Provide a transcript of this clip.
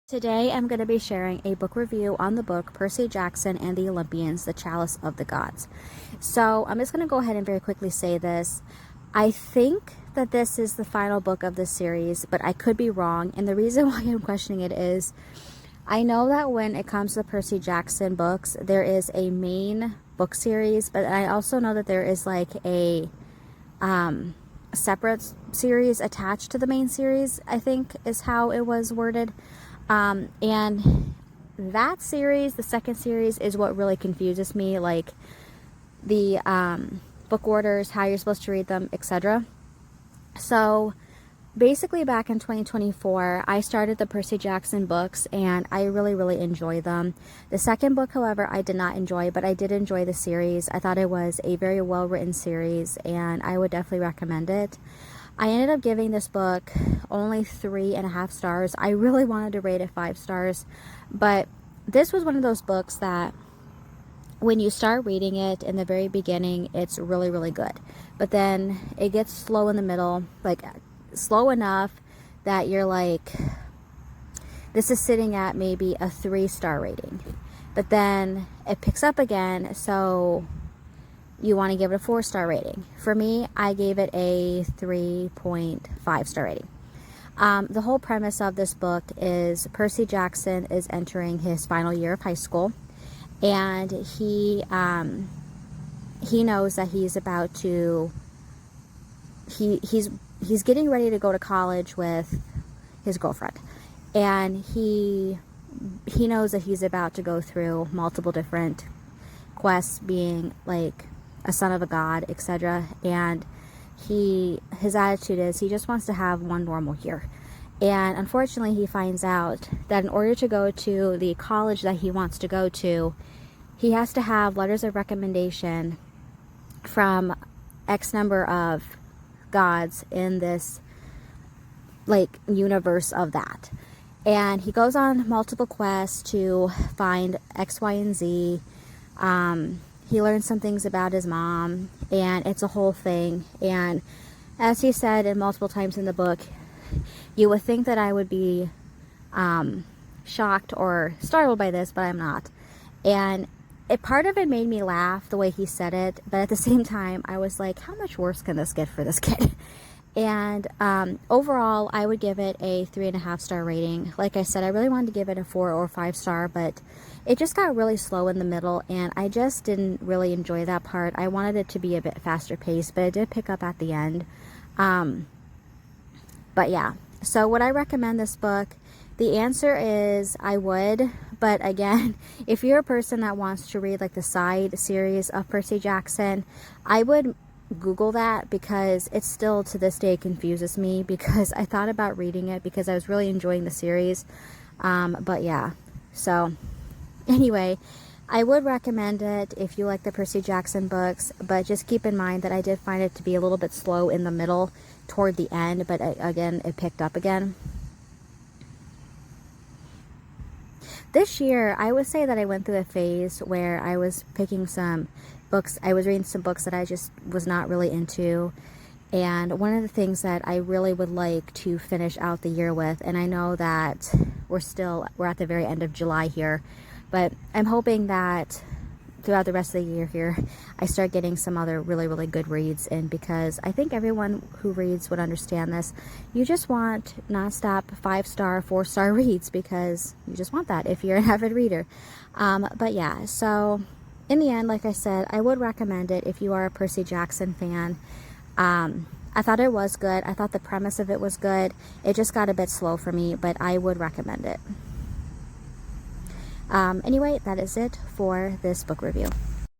Today I'm going to be sharing a book review on the book Percy Jackson and the Olympians, the Chalice of the Gods. So I'm just going to go ahead and very quickly say this. I think that this is the final book of this series, but I could be wrong. And the reason why I'm questioning it is I know that when it comes to the Percy Jackson books, there is a main book series, but I also know that there is like a separate series attached to the main series, I think is how it was worded. And that series, the second series, is what really confuses me, like the book orders, how you're supposed to read them, etc. So basically back in 2024, I started the Percy Jackson books and I really enjoy them. The second book, however, I did not enjoy, but I did enjoy the series. I thought it was a very well written series and I would definitely recommend it. I ended up giving this book only 3.5 stars. I really wanted to rate it 5 stars, but this was one of those books that when you start reading it in the very beginning, it's really good. But then it gets slow in the middle, like slow enough that you're like, this is sitting at maybe a 3-star rating. But then it picks up again, so you want to give it a 4-star rating. For me, I gave it a 3.5-star rating. The whole premise of this book is Percy Jackson is entering his final year of high school, and he knows that he's about to he's getting ready to go to college with his girlfriend, and he knows that he's about to go through multiple different quests, being like a son of a god, etc. And his attitude is he just wants to have one normal year. And unfortunately, he finds out that in order to go to the college that he wants to go to, he has to have letters of recommendation from X number of gods in this like universe of that. And he goes on multiple quests to find X, Y, and Z. He learns some things about his mom, and it's a whole thing. And as he said in multiple times in the book, you would think that I would be shocked or startled by this, but I'm not. And part of it made me laugh the way he said it, but at the same time, I was like, how much worse can this get for this kid? And overall, I would give it a 3.5-star rating. Like I said, I really wanted to give it a 4 or 5 star, but it just got really slow in the middle, and I just didn't really enjoy that part. I wanted it to be a bit faster paced, but it did pick up at the end. But yeah, so would I recommend this book? The answer is I would, but again, if you're a person that wants to read like the side series of Percy Jackson, I would Google that, because it still to this day confuses me, because I thought about reading it because I was really enjoying the series. But yeah, so anyway, I would recommend it if you like the Percy Jackson books, but just keep in mind that I did find it to be a little bit slow in the middle toward the end, but again, it picked up again. This year, I would say that I went through a phase where I was picking some books. I was reading some books that I just was not really into. And one of the things that I really would like to finish out the year with, and I know that we're at the very end of July here, but I'm hoping that throughout the rest of the year here, I start getting some other really good reads in, because I think everyone who reads would understand this. You just want nonstop 5-star, 4-star reads, because you just want that if you're an avid reader. But yeah, so in the end, like I said, I would recommend it if you are a Percy Jackson fan. I thought it was good. I thought the premise of it was good. It just got a bit slow for me, but I would recommend it. Anyway, that is it for this book review.